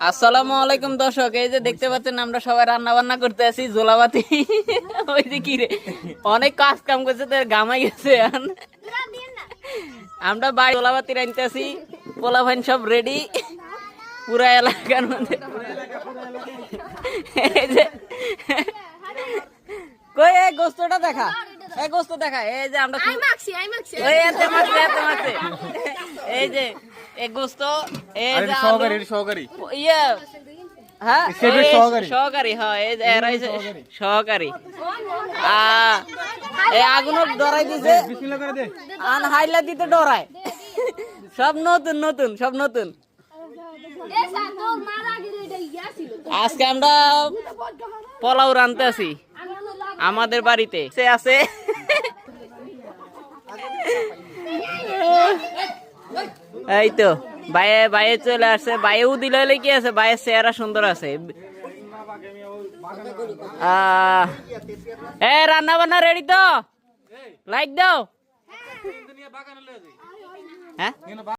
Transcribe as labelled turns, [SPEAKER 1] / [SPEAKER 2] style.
[SPEAKER 1] আসসালামু আলাইকুম দর্শক, এই যে দেখতে পাচ্ছেন আমরা সবাই রান্না বান্না করতে আছি জোলাবাতি। ওই যে কি রে, অনেক কাজ কাম করছে তো গামাই গেছে। আমরা বাড়ি জোলাবাতি রাঁধতে আছি, পোলা ভাইন সব রেডি পুরা এলাকার মধ্যে। এই যে কই এই গোস্তটা দেখা, এই গোস্ত দেখা, এই যে আমরা ওই এতে মারছে এতে মারছে। এই যে এই গোস্ত, এই যে
[SPEAKER 2] সহকারী
[SPEAKER 1] ইয়া হ্যাঁ সহকারী, হ্যাঁ এই যে এরাই সহকারী। এই আগুন ডরাই দিছে, আন হাইলা দিতে ডরায়। সব নতুন নতুন, সব নতুন। আজকে আমরা পোলাও রাঁধতে আছি আমাদের বাড়িতে। সে আছে এই তো বাইরে বাইরে চলে আসছে, বাইরেও দিলে হলে কি আছে, বাইরের চেহারা সুন্দর আছে। এ রান্না বান্না রেডি তো, লাইক দাও। হ্যাঁ